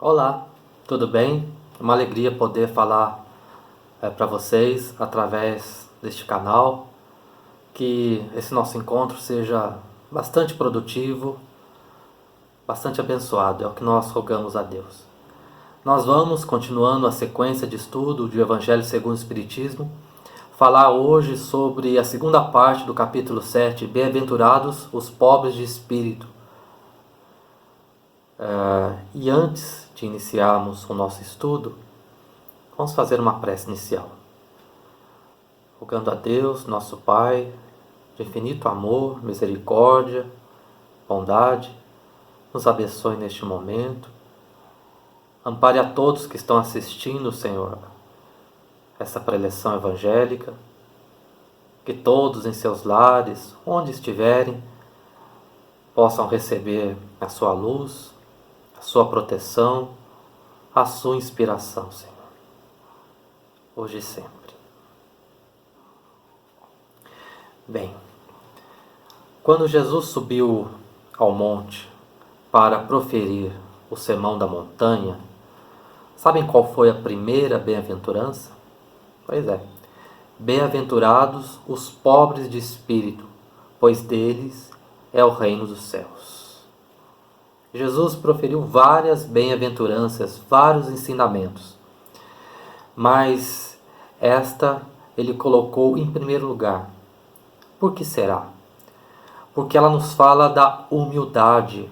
Olá, tudo bem? É uma alegria poder falar para vocês através deste canal. Que esse nosso encontro seja bastante produtivo, bastante abençoado. É o que nós rogamos a Deus. Nós vamos, continuando a sequência de estudo do Evangelho segundo o Espiritismo, falar hoje sobre a segunda parte do capítulo 7, Bem-aventurados os pobres de espírito. E antes de iniciarmos o nosso estudo, vamos fazer uma prece inicial. Rogando a Deus, nosso Pai, de infinito amor, misericórdia, bondade, nos abençoe neste momento. Ampare a todos que estão assistindo, Senhor, essa preleção evangélica. Que todos em seus lares, onde estiverem, possam receber a sua luz, a sua proteção, a sua inspiração, Senhor, hoje e sempre. Bem, quando Jesus subiu ao monte para proferir o sermão da montanha, sabem qual foi a primeira bem-aventurança? Pois é, bem-aventurados os pobres de espírito, pois deles é o reino dos céus. Jesus proferiu várias bem-aventuranças, vários ensinamentos, mas esta ele colocou em primeiro lugar. Por que será? Porque ela nos fala da humildade.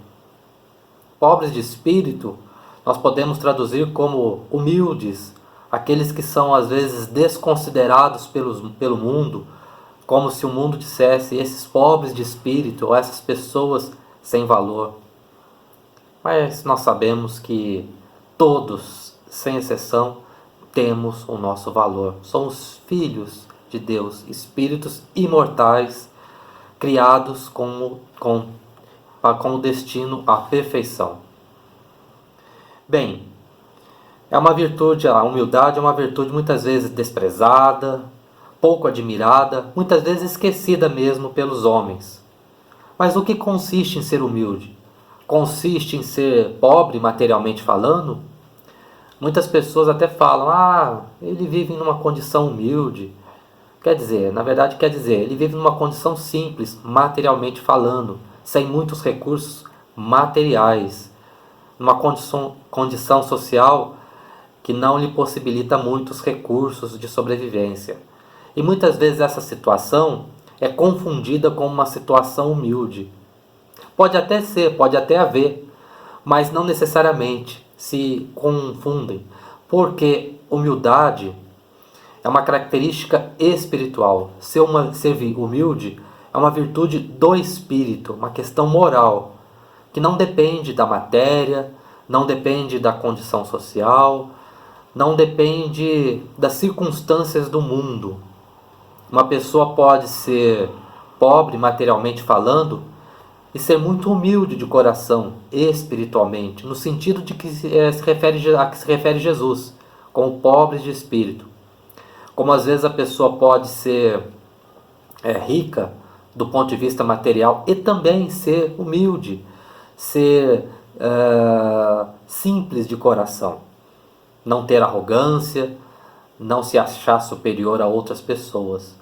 Pobres de espírito, nós podemos traduzir como humildes, aqueles que são às vezes desconsiderados pelo mundo, como se o mundo dissesse esses pobres de espírito ou essas pessoas sem valor. Mas nós sabemos que todos, sem exceção, temos o nosso valor. Somos filhos de Deus, espíritos imortais, criados com destino à perfeição. Bem, é uma virtude, a humildade é uma virtude muitas vezes desprezada, pouco admirada, muitas vezes esquecida mesmo pelos homens. Mas o que consiste em ser humilde? Consiste em ser pobre materialmente falando? Muitas pessoas até falam, ele vive numa condição humilde. Na verdade quer dizer, ele vive numa condição simples, materialmente falando, sem muitos recursos materiais, numa condição social que não lhe possibilita muitos recursos de sobrevivência. E muitas vezes essa situação é confundida com uma situação humilde. Pode até ser, pode até haver, mas não necessariamente se confundem, porque humildade é uma característica espiritual. Ser humilde é uma virtude do espírito, uma questão moral, que não depende da matéria, não depende da condição social, não depende das circunstâncias do mundo. Uma pessoa pode ser pobre materialmente falando e ser muito humilde de coração, espiritualmente, no sentido de que se refere Jesus, como pobres de espírito. Como às vezes a pessoa pode ser rica do ponto de vista material e também ser humilde, ser simples de coração, não ter arrogância, não se achar superior a outras pessoas.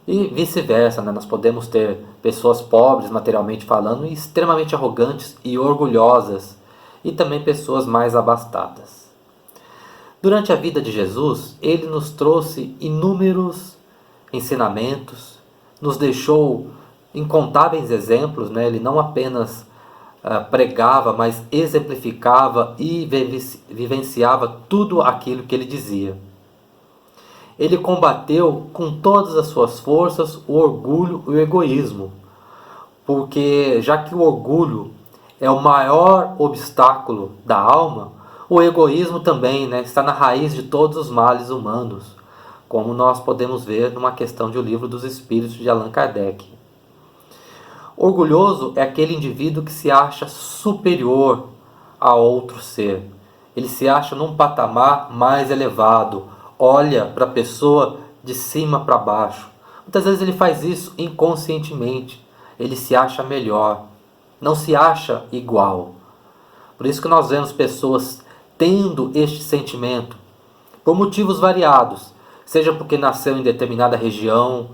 E vice-versa, né? Nós podemos ter pessoas pobres materialmente falando e extremamente arrogantes e orgulhosas, e também pessoas mais abastadas. Durante a vida de Jesus, ele nos trouxe inúmeros ensinamentos, nos deixou incontáveis exemplos, né? Ele não apenas pregava, mas exemplificava e vivenciava tudo aquilo que ele dizia. Ele combateu com todas as suas forças o orgulho e o egoísmo, porque já que o orgulho é o maior obstáculo da alma, o egoísmo também, né, está na raiz de todos os males humanos, como nós podemos ver numa questão de O Livro dos Espíritos de Allan Kardec. Orgulhoso é aquele indivíduo que se acha superior a outro ser. Ele se acha num patamar mais elevado, olha para a pessoa de cima para baixo. Muitas vezes ele faz isso inconscientemente. Ele se acha melhor, não se acha igual. Por isso que nós vemos pessoas tendo este sentimento por motivos variados, seja porque nasceu em determinada região,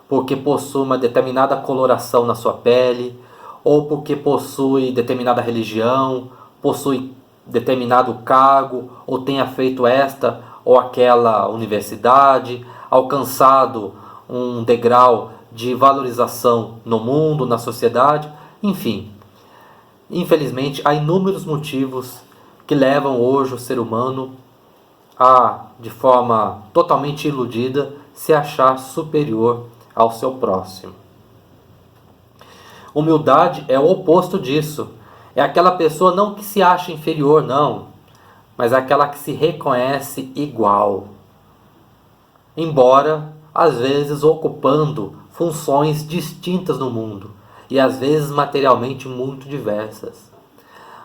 porque possui uma determinada coloração na sua pele, ou porque possui determinada religião, possui determinado cargo, ou tenha feito esta ou aquela universidade, alcançado um degrau de valorização no mundo, na sociedade, enfim. Infelizmente, há inúmeros motivos que levam hoje o ser humano a, de forma totalmente iludida, se achar superior ao seu próximo. Humildade é o oposto disso. É aquela pessoa não que se acha inferior, não, mas é aquela que se reconhece igual. Embora, às vezes, ocupando funções distintas no mundo e às vezes materialmente muito diversas.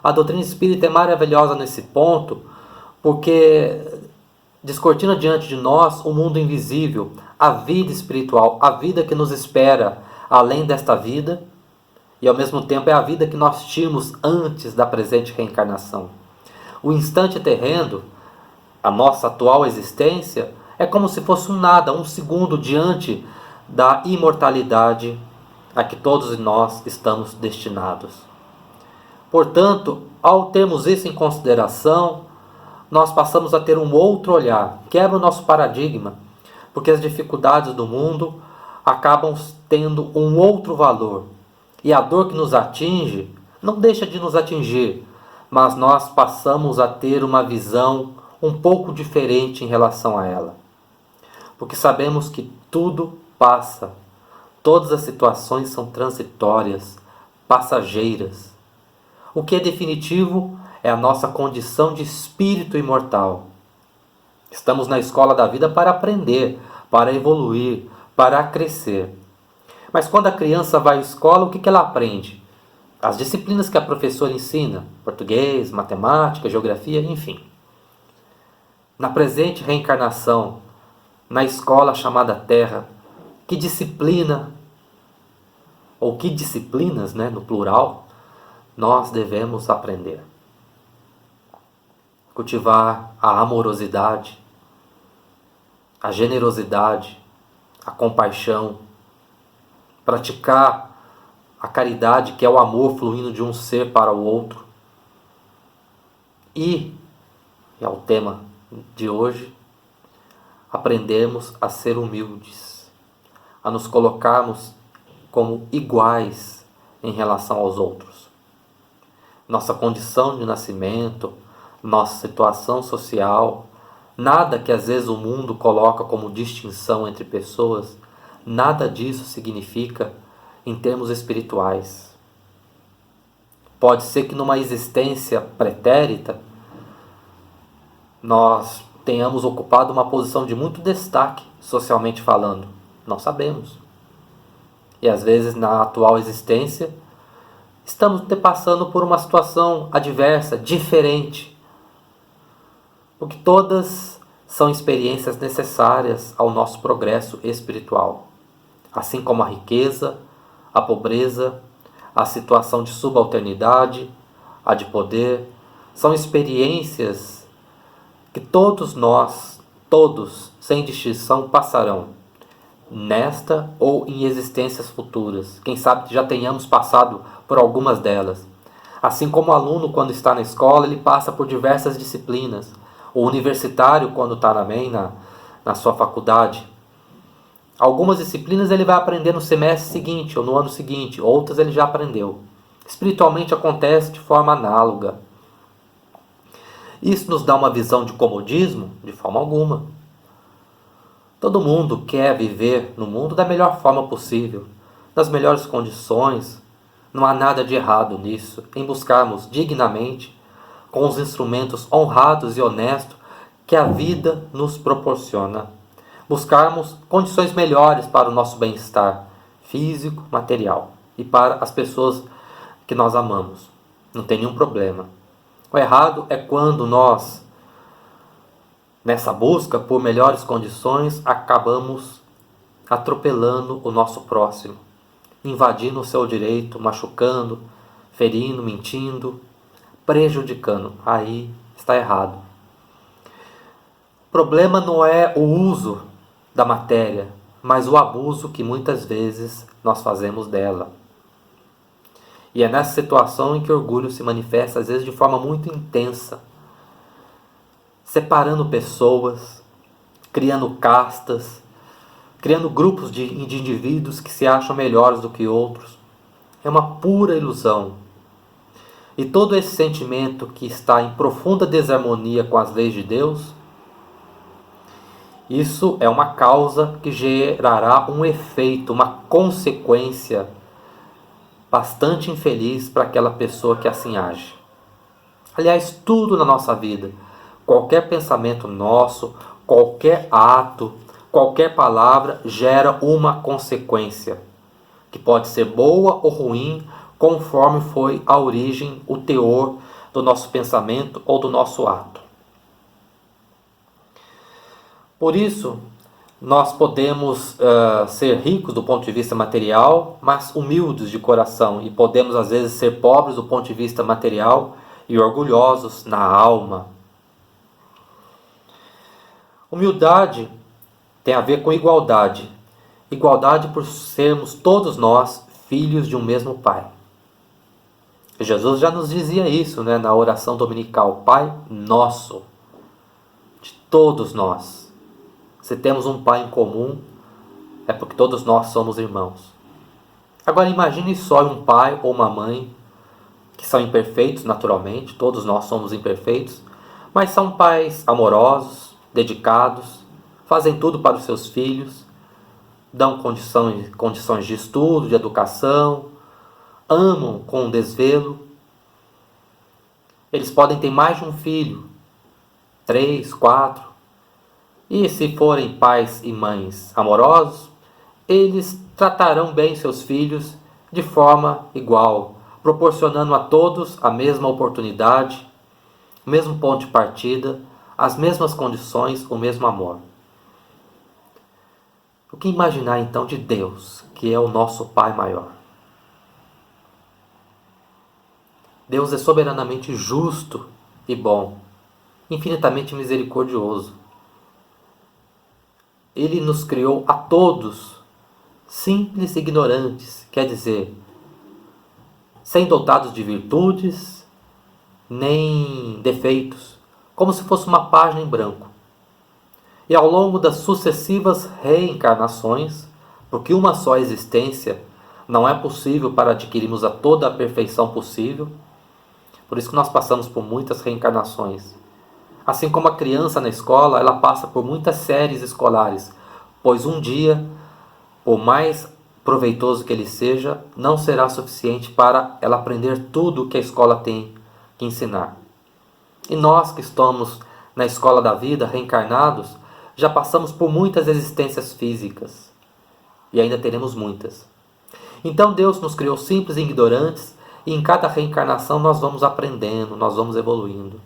A doutrina espírita é maravilhosa nesse ponto, porque descortina diante de nós o mundo invisível, a vida espiritual, a vida que nos espera além desta vida, e ao mesmo tempo é a vida que nós tínhamos antes da presente reencarnação. O instante terreno, a nossa atual existência, é como se fosse um nada, um segundo diante da imortalidade a que todos nós estamos destinados. Portanto, ao termos isso em consideração, nós passamos a ter um outro olhar, quebra o nosso paradigma, porque as dificuldades do mundo acabam tendo um outro valor. E a dor que nos atinge não deixa de nos atingir, mas nós passamos a ter uma visão um pouco diferente em relação a ela. Porque sabemos que tudo passa, todas as situações são transitórias, passageiras. O que é definitivo é a nossa condição de espírito imortal. Estamos na escola da vida para aprender, para evoluir, para crescer. Mas quando a criança vai à escola, o que ela aprende? As disciplinas que a professora ensina, português, matemática, geografia, enfim. Na presente reencarnação, na escola chamada Terra, que disciplina, ou que disciplinas, no plural, nós devemos aprender? Cultivar a amorosidade, a generosidade, a compaixão, praticar a caridade, que é o amor fluindo de um ser para o outro. E, é o tema de hoje, aprendermos a ser humildes, a nos colocarmos como iguais em relação aos outros. Nossa condição de nascimento, nossa situação social, nada que às vezes o mundo coloca como distinção entre pessoas, nada disso significa em termos espirituais. Pode ser que numa existência pretérita nós tenhamos ocupado uma posição de muito destaque, socialmente falando. Não sabemos. E às vezes na atual existência estamos passando por uma situação adversa, diferente. Porque todas são experiências necessárias ao nosso progresso espiritual. Assim como a riqueza, a pobreza, a situação de subalternidade, a de poder, são experiências que todos nós, todos, sem distinção, passarão, nesta ou em existências futuras. Quem sabe já tenhamos passado por algumas delas. Assim como o aluno, quando está na escola, ele passa por diversas disciplinas. O universitário, quando está na sua faculdade, algumas disciplinas ele vai aprender no semestre seguinte ou no ano seguinte, outras ele já aprendeu. Espiritualmente acontece de forma análoga. Isso nos dá uma visão de comodismo? De forma alguma. Todo mundo quer viver no mundo da melhor forma possível, nas melhores condições. Não há nada de errado nisso, em buscarmos dignamente, com os instrumentos honrados e honestos que a vida nos proporciona, buscarmos condições melhores para o nosso bem-estar físico, material e para as pessoas que nós amamos. Não tem nenhum problema. O errado é quando nós, nessa busca por melhores condições, acabamos atropelando o nosso próximo, invadindo o seu direito, machucando, ferindo, mentindo, prejudicando. Aí está errado. O problema não é o uso da matéria, mas o abuso que muitas vezes nós fazemos dela. E é nessa situação em que o orgulho se manifesta, às vezes de forma muito intensa, separando pessoas, criando castas, criando grupos de indivíduos que se acham melhores do que outros. É uma pura ilusão. E todo esse sentimento que está em profunda desarmonia com as leis de Deus, isso é uma causa que gerará um efeito, uma consequência bastante infeliz para aquela pessoa que assim age. Aliás, tudo na nossa vida, qualquer pensamento nosso, qualquer ato, qualquer palavra gera uma consequência, que pode ser boa ou ruim, conforme foi a origem, o teor do nosso pensamento ou do nosso ato. Por isso, nós podemos ser ricos do ponto de vista material, mas humildes de coração, e podemos às vezes ser pobres do ponto de vista material e orgulhosos na alma. Humildade tem a ver com igualdade. Igualdade por sermos todos nós filhos de um mesmo Pai. Jesus já nos dizia isso, na oração dominical: Pai nosso, de todos nós. Se temos um Pai em comum, é porque todos nós somos irmãos. Agora imagine só um pai ou uma mãe que são imperfeitos naturalmente, todos nós somos imperfeitos, mas são pais amorosos, dedicados, fazem tudo para os seus filhos, dão condições de estudo, de educação, amam com desvelo. Eles podem ter mais de um filho, 3, 4. E se forem pais e mães amorosos, eles tratarão bem seus filhos de forma igual, proporcionando a todos a mesma oportunidade, o mesmo ponto de partida, as mesmas condições, o mesmo amor. O que imaginar então de Deus, que é o nosso Pai maior? Deus é soberanamente justo e bom, infinitamente misericordioso. Ele nos criou a todos, simples e ignorantes, quer dizer, sem dotados de virtudes, nem defeitos, como se fosse uma página em branco. E ao longo das sucessivas reencarnações, porque uma só existência não é possível para adquirirmos toda a perfeição possível, por isso que nós passamos por muitas reencarnações. Assim como a criança na escola, ela passa por muitas séries escolares, pois um dia, por mais proveitoso que ele seja, não será suficiente para ela aprender tudo o que a escola tem que ensinar. E nós que estamos na escola da vida, reencarnados, já passamos por muitas existências físicas, e ainda teremos muitas. Então Deus nos criou simples e ignorantes, e em cada reencarnação nós vamos aprendendo, nós vamos evoluindo.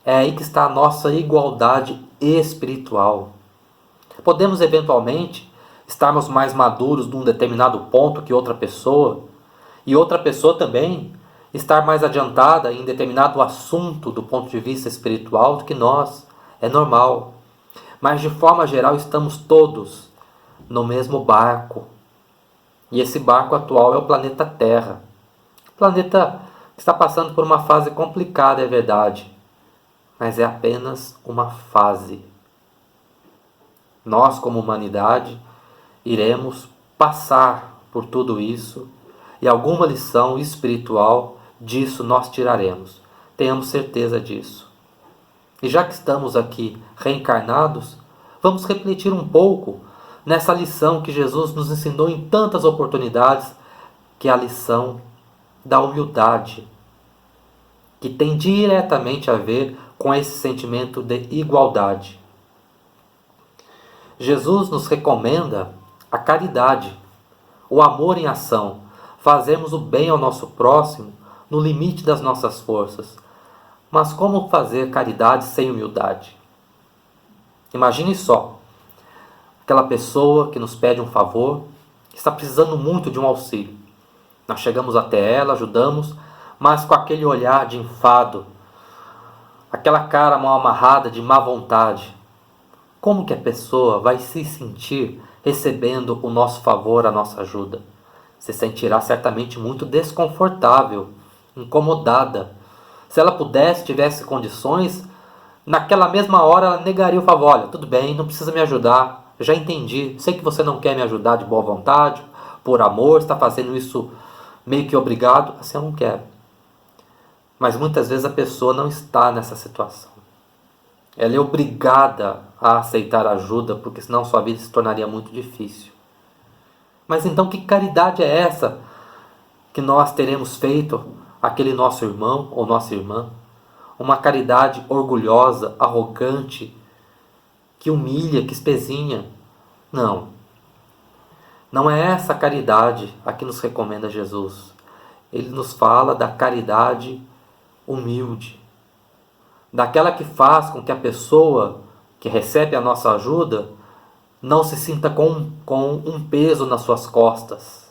É aí que está a nossa igualdade espiritual. Podemos eventualmente estarmos mais maduros num determinado ponto que outra pessoa, e outra pessoa também estar mais adiantada em determinado assunto do ponto de vista espiritual do que nós. É normal. Mas de forma geral estamos todos no mesmo barco. E esse barco atual é o planeta Terra. O planeta está passando por uma fase complicada, é verdade, mas é apenas uma fase. Nós, como humanidade, iremos passar por tudo isso e alguma lição espiritual disso nós tiraremos. Tenhamos certeza disso. E já que estamos aqui reencarnados, vamos refletir um pouco nessa lição que Jesus nos ensinou em tantas oportunidades, que é a lição da humildade, que tem diretamente a ver com esse sentimento de igualdade. Jesus nos recomenda a caridade, o amor em ação, fazermos o bem ao nosso próximo no limite das nossas forças. Mas como fazer caridade sem humildade? Imagine só, aquela pessoa que nos pede um favor, que está precisando muito de um auxílio. Nós chegamos até ela, ajudamos, mas com aquele olhar de enfado, aquela cara mal amarrada de má vontade, como que a pessoa vai se sentir recebendo o nosso favor, a nossa ajuda? Se sentirá certamente muito desconfortável, incomodada. Se ela pudesse, tivesse condições, naquela mesma hora ela negaria o favor. Olha, tudo bem, não precisa me ajudar, já entendi, sei que você não quer me ajudar de boa vontade, por amor, está fazendo isso meio que obrigado, assim eu não quero. Mas muitas vezes a pessoa não está nessa situação. Ela é obrigada a aceitar ajuda, porque senão sua vida se tornaria muito difícil. Mas então que caridade é essa que nós teremos feito àquele nosso irmão ou nossa irmã? Uma caridade orgulhosa, arrogante, que humilha, que espezinha? Não. Não é essa caridade a que nos recomenda Jesus. Ele nos fala da caridade humilde, daquela que faz com que a pessoa que recebe a nossa ajuda não se sinta com um peso nas suas costas,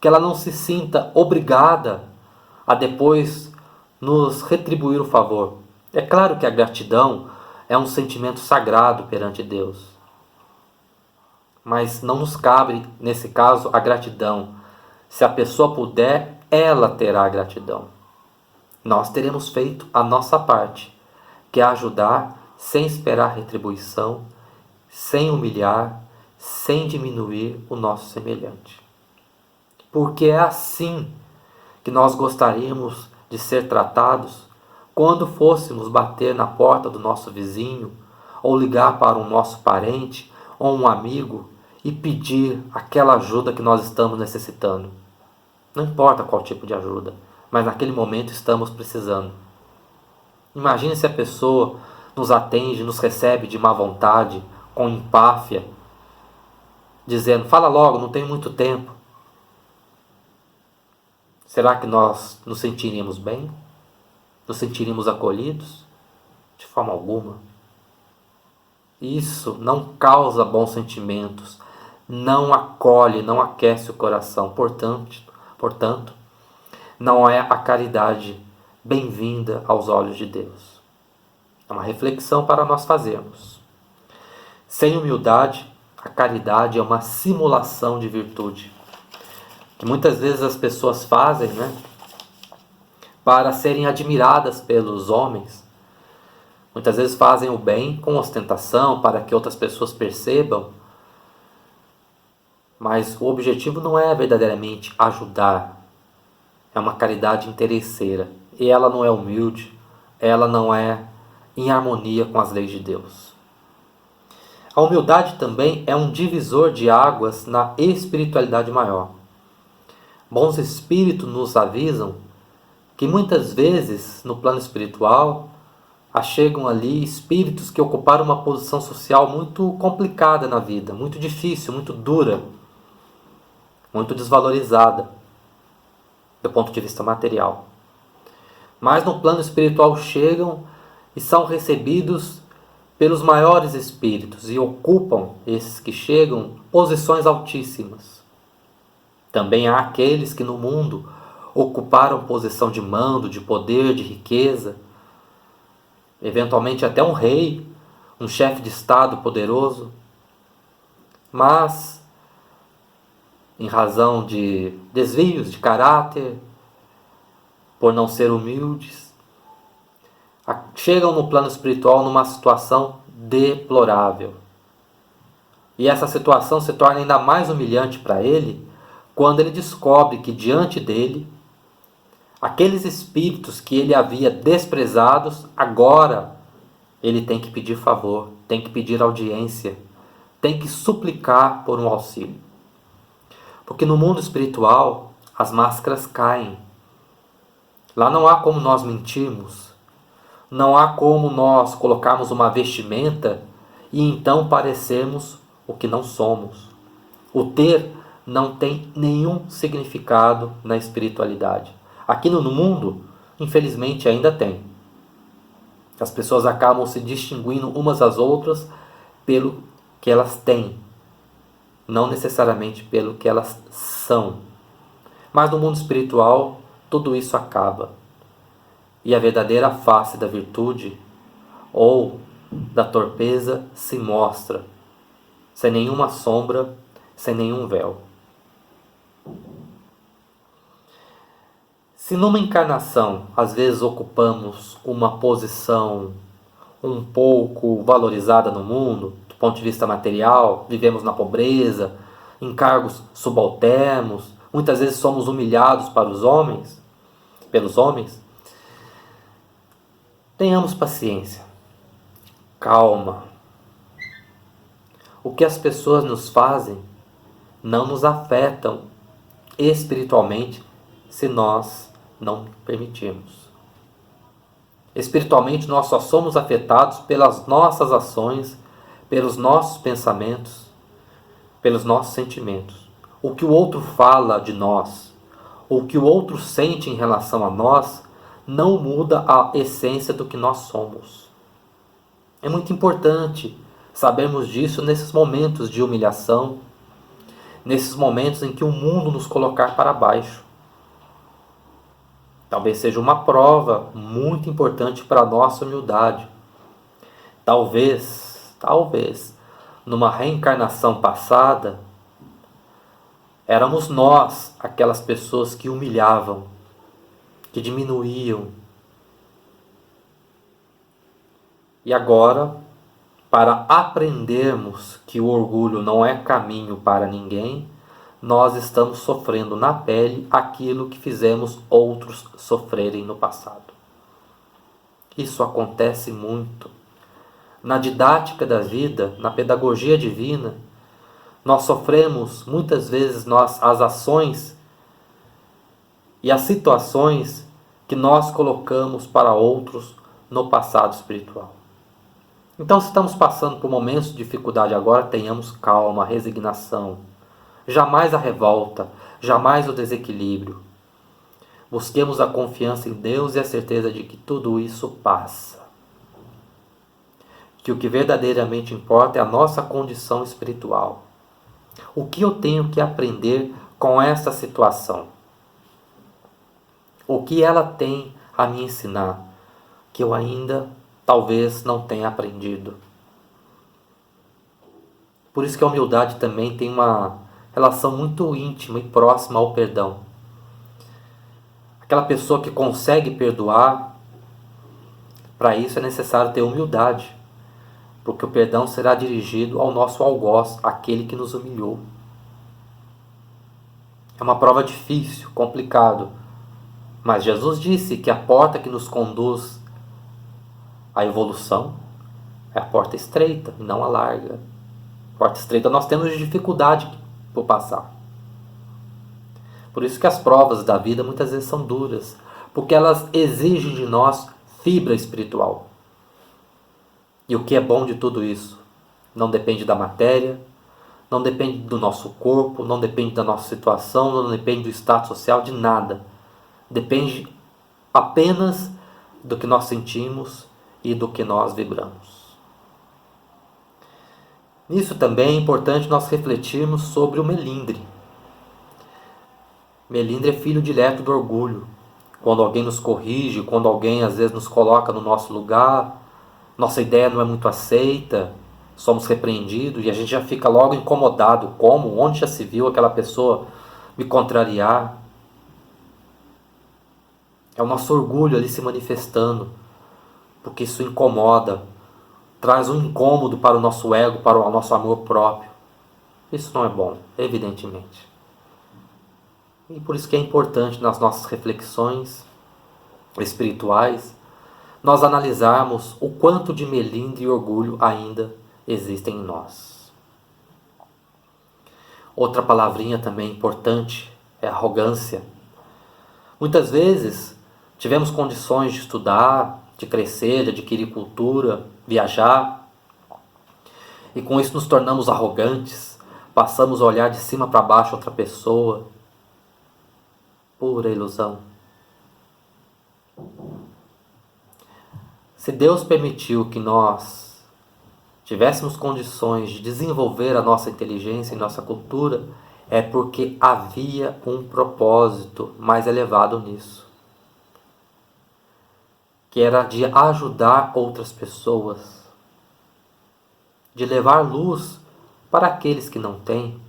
que ela não se sinta obrigada a depois nos retribuir o favor. É claro que a gratidão é um sentimento sagrado perante Deus, mas não nos cabe, nesse caso, a gratidão. Se a pessoa puder, ela terá a gratidão. Nós teremos feito a nossa parte, que é ajudar sem esperar retribuição, sem humilhar, sem diminuir o nosso semelhante. Porque é assim que nós gostaríamos de ser tratados quando fôssemos bater na porta do nosso vizinho, ou ligar para um nosso parente ou um amigo e pedir aquela ajuda que nós estamos necessitando. Não importa qual tipo de ajuda, mas naquele momento estamos precisando. Imagine se a pessoa nos atende, nos recebe de má vontade, com empáfia, dizendo: fala logo, não tenho muito tempo. Será que nós nos sentiríamos bem? Nos sentiríamos acolhidos? De forma alguma. Isso não causa bons sentimentos, não acolhe, não aquece o coração. Portanto, não é a caridade bem-vinda aos olhos de Deus. É uma reflexão para nós fazermos. Sem humildade, a caridade é uma simulação de virtude, que muitas vezes as pessoas fazem, para serem admiradas pelos homens. Muitas vezes fazem o bem com ostentação, para que outras pessoas percebam, mas o objetivo não é verdadeiramente ajudar. É uma caridade interesseira, e ela não é humilde, ela não é em harmonia com as leis de Deus. A humildade também é um divisor de águas na espiritualidade maior. Bons espíritos nos avisam que muitas vezes no plano espiritual achegam ali espíritos que ocuparam uma posição social muito complicada na vida, muito difícil, muito dura, muito desvalorizada do ponto de vista material. Mas no plano espiritual chegam e são recebidos pelos maiores espíritos e ocupam, esses que chegam, posições altíssimas. Também há aqueles que no mundo ocuparam posição de mando, de poder, de riqueza, eventualmente até um rei, um chefe de estado poderoso, mas em razão de desvios de caráter, por não ser humildes, chegam no plano espiritual numa situação deplorável. E essa situação se torna ainda mais humilhante para ele quando ele descobre que diante dele, aqueles espíritos que ele havia desprezados, agora ele tem que pedir favor, tem que pedir audiência, tem que suplicar por um auxílio. Porque no mundo espiritual as máscaras caem. Lá não há como nós mentirmos, não há como nós colocarmos uma vestimenta e então parecermos o que não somos. O ter não tem nenhum significado na espiritualidade. Aqui no mundo, infelizmente, ainda tem. As pessoas acabam se distinguindo umas às outras pelo que elas têm, não necessariamente pelo que elas são. Mas no mundo espiritual, tudo isso acaba. E a verdadeira face da virtude ou da torpeza se mostra, sem nenhuma sombra, sem nenhum véu. Se numa encarnação, às vezes ocupamos uma posição um pouco valorizada no mundo, do ponto de vista material, vivemos na pobreza, em cargos subalternos, muitas vezes somos humilhados pelos homens, tenhamos paciência, calma. O que as pessoas nos fazem não nos afetam espiritualmente se nós não permitirmos. Espiritualmente, nós só somos afetados pelas nossas ações, pelos nossos pensamentos, pelos nossos sentimentos. O que o outro fala de nós, o que o outro sente em relação a nós, não muda a essência do que nós somos. É muito importante sabermos disso nesses momentos de humilhação, nesses momentos em que o mundo nos colocar para baixo. Talvez seja uma prova muito importante para a nossa humildade. Talvez, numa reencarnação passada, éramos nós aquelas pessoas que humilhavam, que diminuíam. E agora, para aprendermos que o orgulho não é caminho para ninguém, nós estamos sofrendo na pele aquilo que fizemos outros sofrerem no passado. Isso acontece muito. Na didática da vida, na pedagogia divina, nós sofremos muitas vezes as ações e as situações que nós colocamos para outros no passado espiritual. Então, se estamos passando por momentos de dificuldade agora, tenhamos calma, resignação. Jamais a revolta, jamais o desequilíbrio. Busquemos a confiança em Deus e a certeza de que tudo isso passa. Que o que verdadeiramente importa é a nossa condição espiritual. O que eu tenho que aprender com essa situação? O que ela tem a me ensinar que eu ainda talvez não tenha aprendido? Por isso que a humildade também tem uma relação muito íntima e próxima ao perdão. Aquela pessoa que consegue perdoar, para isso é necessário ter humildade, porque o perdão será dirigido ao nosso algoz, aquele que nos humilhou. É uma prova difícil, complicado, mas Jesus disse que a porta que nos conduz à evolução é a porta estreita e não a larga. Porta estreita nós temos dificuldade por passar. Por isso que as provas da vida muitas vezes são duras, porque elas exigem de nós fibra espiritual. E o que é bom de tudo isso? Não depende da matéria, não depende do nosso corpo, não depende da nossa situação, não depende do status social, de nada. Depende apenas do que nós sentimos e do que nós vibramos. Nisso também é importante nós refletirmos sobre o melindre. Melindre é filho direto do orgulho. Quando alguém nos corrige, quando alguém às vezes nos coloca no nosso lugar, nossa ideia não é muito aceita, somos repreendidos e a gente já fica logo incomodado. Como? Onde já se viu aquela pessoa me contrariar? É o nosso orgulho ali se manifestando, porque isso incomoda, traz um incômodo para o nosso ego, para o nosso amor próprio. Isso não é bom, evidentemente. E por isso que é importante nas nossas reflexões espirituais nós analisarmos o quanto de melindre e orgulho ainda existem em nós. Outra palavrinha também importante é arrogância. Muitas vezes tivemos condições de estudar, de crescer, de adquirir cultura, viajar, e com isso nos tornamos arrogantes, passamos a olhar de cima para baixo outra pessoa. Pura ilusão. Se Deus permitiu que nós tivéssemos condições de desenvolver a nossa inteligência e nossa cultura, é porque havia um propósito mais elevado nisso. que era de ajudar outras pessoas, de levar luz para aqueles que não têm,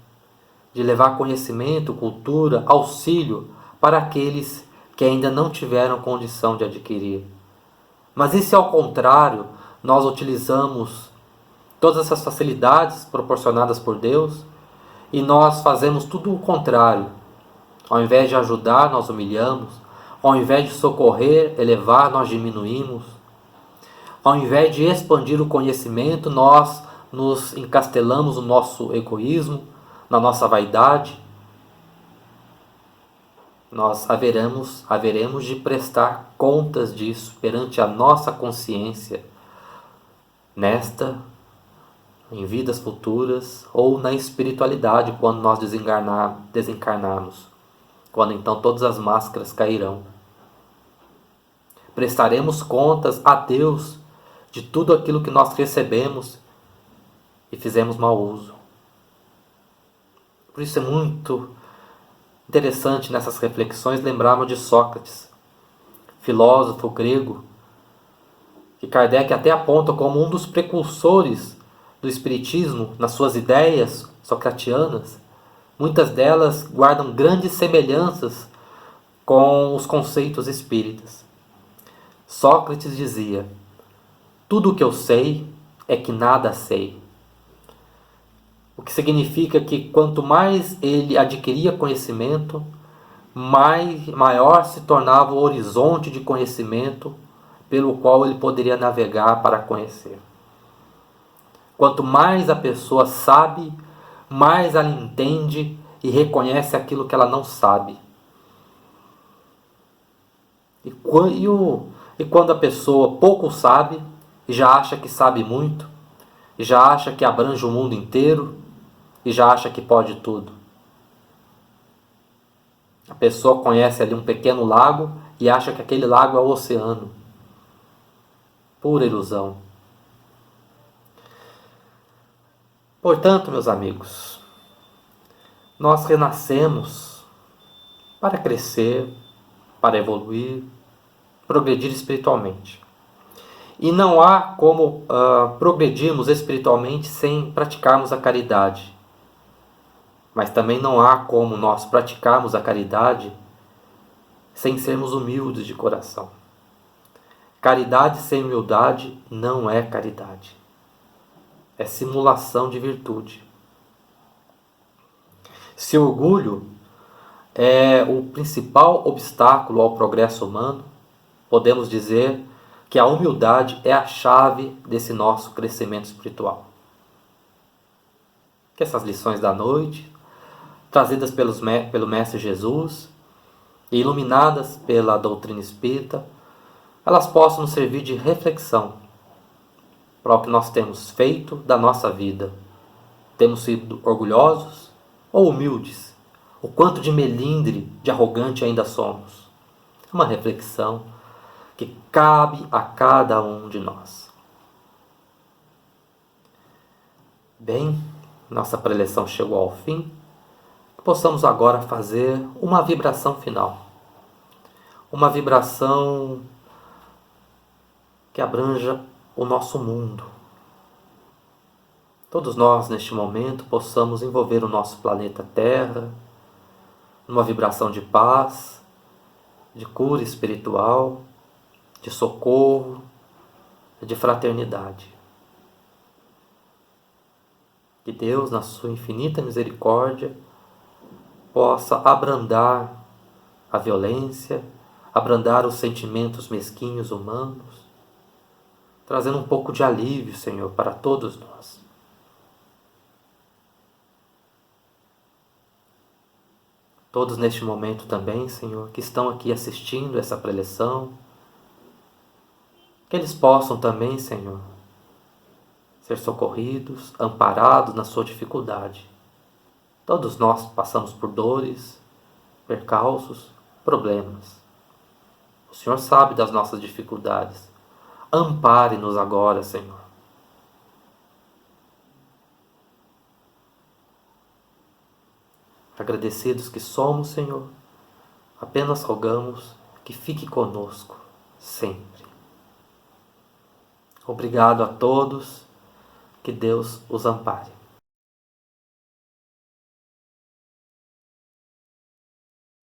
de levar conhecimento, cultura, auxílio para aqueles que ainda não tiveram condição de adquirir. Mas e se ao contrário, nós utilizamos todas essas facilidades proporcionadas por Deus e nós fazemos tudo o contrário? Ao invés de ajudar, nós humilhamos. Ao invés de socorrer, elevar, nós diminuímos. Ao invés de expandir o conhecimento, nós nos encastelamos no nosso egoísmo, na nossa vaidade. Nós haveremos de prestar contas disso perante a nossa consciência, nesta, em vidas futuras, ou na espiritualidade, quando nós desencarnarmos, quando então todas as máscaras cairão. Prestaremos contas a Deus de tudo aquilo que nós recebemos e fizemos mau uso. Por isso é muito interessante nessas reflexões lembrarmos de Sócrates, filósofo grego, que Kardec até aponta como um dos precursores do Espiritismo nas suas ideias socratianas. Muitas delas guardam grandes semelhanças com os conceitos espíritas. Sócrates dizia: tudo o que eu sei é que nada sei. O que significa que quanto mais ele adquiria conhecimento, maior se tornava o horizonte de conhecimento pelo qual ele poderia navegar para conhecer. Quanto mais a pessoa sabe, mais ela entende e reconhece aquilo que ela não sabe. E quando a pessoa pouco sabe, e já acha que sabe muito, e já acha que abrange o mundo inteiro, e já acha que pode tudo. A pessoa conhece ali um pequeno lago e acha que aquele lago é o oceano. Pura ilusão. Portanto, meus amigos, nós renascemos para crescer, para evoluir, progredir espiritualmente. E não há como progredirmos espiritualmente sem praticarmos a caridade. Mas também não há como nós praticarmos a caridade sem sermos humildes de coração. Caridade sem humildade não é caridade. É simulação de virtude. Se orgulho é o principal obstáculo ao progresso humano, podemos dizer que a humildade é a chave desse nosso crescimento espiritual. Que essas lições da noite, trazidas pelo Mestre Jesus e iluminadas pela doutrina espírita, elas possam nos servir de reflexão para o que nós temos feito da nossa vida. Temos sido orgulhosos ou humildes? O quanto de melindre, de arrogante ainda somos? É uma reflexão que cabe a cada um de nós. Bem, nossa preleção chegou ao fim. Possamos agora fazer uma vibração final. Uma vibração que abranja o nosso mundo. Todos nós, neste momento, possamos envolver o nosso planeta Terra numa vibração de paz, de cura espiritual, de socorro, de fraternidade. Que Deus, na sua infinita misericórdia, possa abrandar a violência, abrandar os sentimentos mesquinhos humanos, trazendo um pouco de alívio, Senhor, para todos nós. Todos neste momento também, Senhor, que estão aqui assistindo essa preleção, que eles possam também, Senhor, ser socorridos, amparados na sua dificuldade. Todos nós passamos por dores, percalços, problemas. O Senhor sabe das nossas dificuldades. Ampare-nos agora, Senhor. Agradecidos que somos, Senhor, apenas rogamos que fique conosco sempre. Obrigado a todos. Que Deus os ampare.